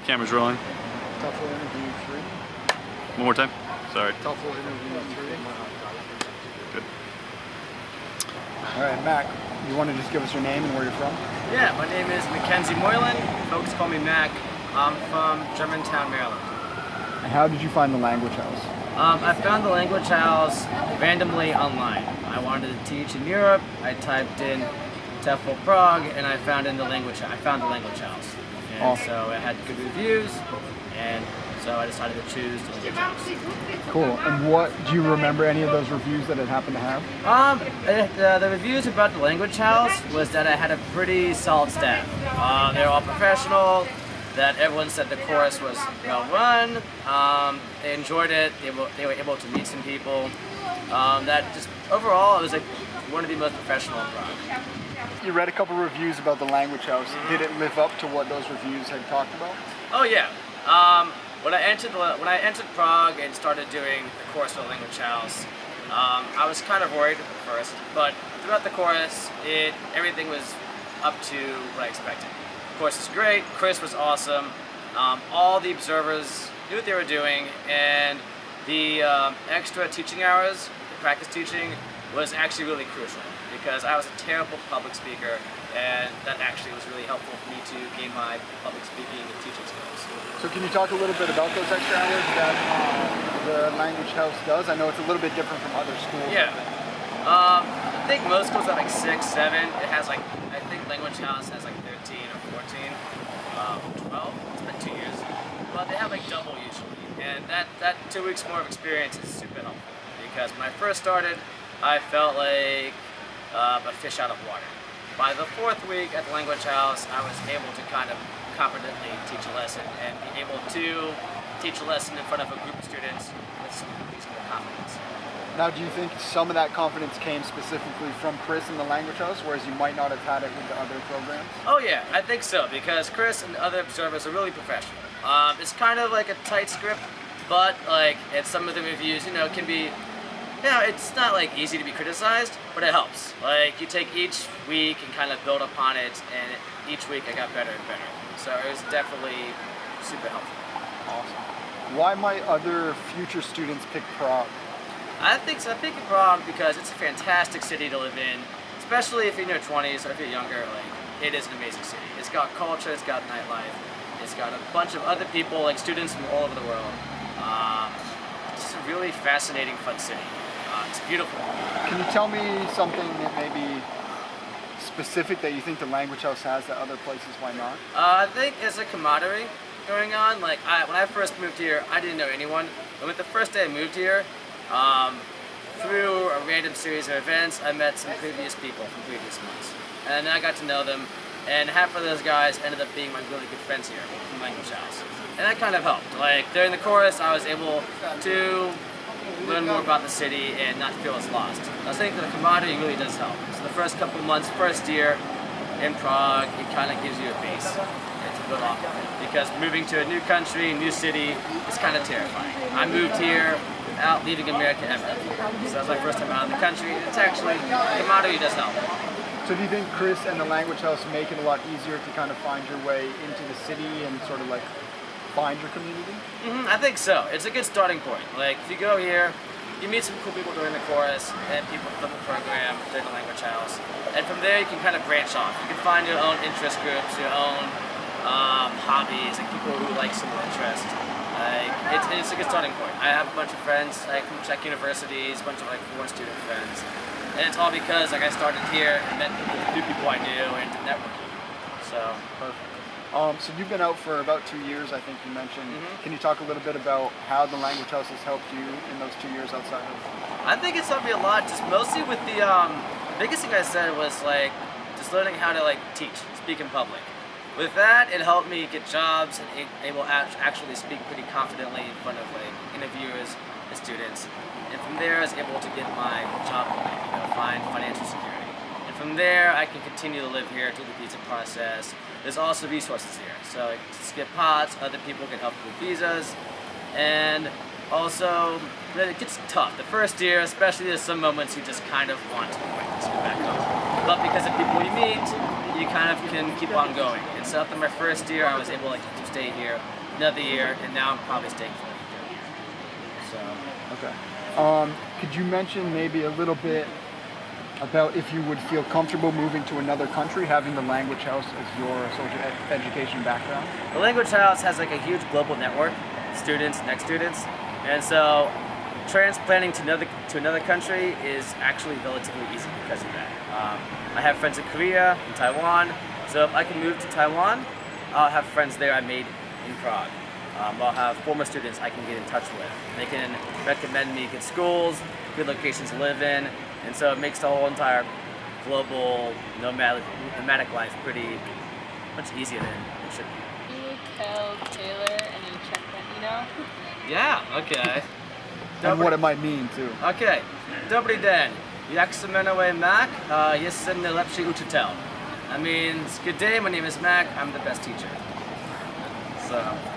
Camera's rolling. TEFL interview 3. One more time. Sorry. TEFL interview 3. Good. All right, Mac, you want to just give us your name and where you're from? Yeah, my name is Mackenzie Moylan. Folks call me Mac. I'm from Germantown, Maryland. And how did you find the language house? I found the language house randomly online. I wanted to teach in Europe. I typed in TEFL Prague, and I found the language house. And Awesome. so it had good reviews, and so I decided to choose the language house. Cool. And what do you remember any of those reviews that it happened to have? The reviews about the language house was that I had a pretty solid staff. They were all professional. That everyone said the course was well run. They enjoyed it. They were able to meet some people. That just overall, it was like one of the most professional in Prague. You read a couple reviews about the language house. Did it live up to what those reviews had talked about? Oh yeah. When I entered Prague and started doing the course for the language house, I was kind of worried at first, but throughout the course, everything was up to what I expected. The course is great. Chris was awesome. All the observers knew what they were doing, and the extra teaching hours, the practice teaching, was actually really crucial because I was a terrible public speaker, and that actually was really helpful for me to gain my public speaking and teaching skills. So can you talk a little bit about those extra hours that the language house does? I know it's a little bit different from other schools. Yeah. I think most schools have like 6, 7. It has like, I think language house has like 13 or 14, 12. It's been 2 years. But they have like double usually. And that 2 weeks more of experience is super helpful. Because when I first started, I felt like a fish out of water. By the 4th week at the language house, I was able to kind of competently teach a lesson and be able to teach a lesson in front of a group of students with some reasonable confidence. Now, do you think some of that confidence came specifically from Chris in the language house, whereas you might not have had it with the other programs? Oh yeah, I think so, because Chris and the other observers are really professional. It's kind of like a tight script, but like some of the reviews, can be, it's not like easy to be criticized, but it helps. Like you take each week and kind of build upon it, and each week I got better and better. So it was definitely super helpful. Awesome. Why might other future students pick Prague? I think so. I pick Prague because it's a fantastic city to live in, especially if you're in your 20s or if you're younger. Like, it is an amazing city. It's got culture, it's got nightlife, it's got a bunch of other people, like students from all over the world. It's just a really fascinating, fun city. It's beautiful. Can you tell me something that may be specific that you think the language house has that other places might not? I think there's a camaraderie going on. Like when I first moved here, I didn't know anyone. And with the first day I moved here, through a random series of events, I met some previous people from previous months. And I got to know them, and half of those guys ended up being my really good friends here from Language House. And that kind of helped. Like during the course, I was able to learn more about the city and not feel as lost. I think that the camaraderie really does help. So the first couple months, first year in Prague, it kind of gives you a base to build off of it. Because moving to a new country, new city, is kind of terrifying. I moved here without leaving America ever. So that was my first time out of the country. It's actually, camaraderie does help. So do you think Chris and the language house make it a lot easier to kind of find your way into the city and sort of like find your community? I think so. It's a good starting point. Like if you go here, you meet some cool people during the course and people from the program during the language house. And from there you can kind of branch off. You can find your own interest groups, your own hobbies, and people who like similar interests. Like, it's a good starting point. I have a bunch of friends from Czech universities, a bunch of like foreign student friends. And it's all because like I started here and met new people I knew and did networking. So perfect. So you've been out for about 2 years, I think you mentioned. Can you talk a little bit about how the language house has helped you in those 2 years outside of? I think it's helped me a lot, just mostly with the biggest thing I said was like just learning how to like teach, speak in public. With that, it helped me get jobs and able to actually speak pretty confidently in front of like interviewers and students. And from there, I was able to get my job going, find financial security. And from there, I can continue to live here through the visa process. There's also resources here, so like, to skip pots, other people can help you with visas, and also it gets tough. The first year, especially, there's some moments you just kind of want to quit and go back home. But because of people you meet, you you kind of can keep on going. And so after my first year, I was able to stay here another year, and now I'm probably staying for a year. So. Okay. Could you mention maybe a little bit about if you would feel comfortable moving to another country, having the Language House as your social education background? The Language House has like a huge global network, students, next students, and so transplanting to another country is actually relatively easy because of that. I have friends in Korea, in Taiwan, so if I can move to Taiwan, I'll have friends there I made in Prague. I'll have former students I can get in touch with. They can recommend me good schools, good locations to live in, and so it makes the whole entire global nomadic life pretty much easier than it should be. You tell Taylor and you check that, you know? Yeah, okay. And what it might mean too. Okay. Dobry den. Jak se jmenuje Mac, jsem nejlepší učitel. That means, good day, my name is Mac, I'm the best teacher. So.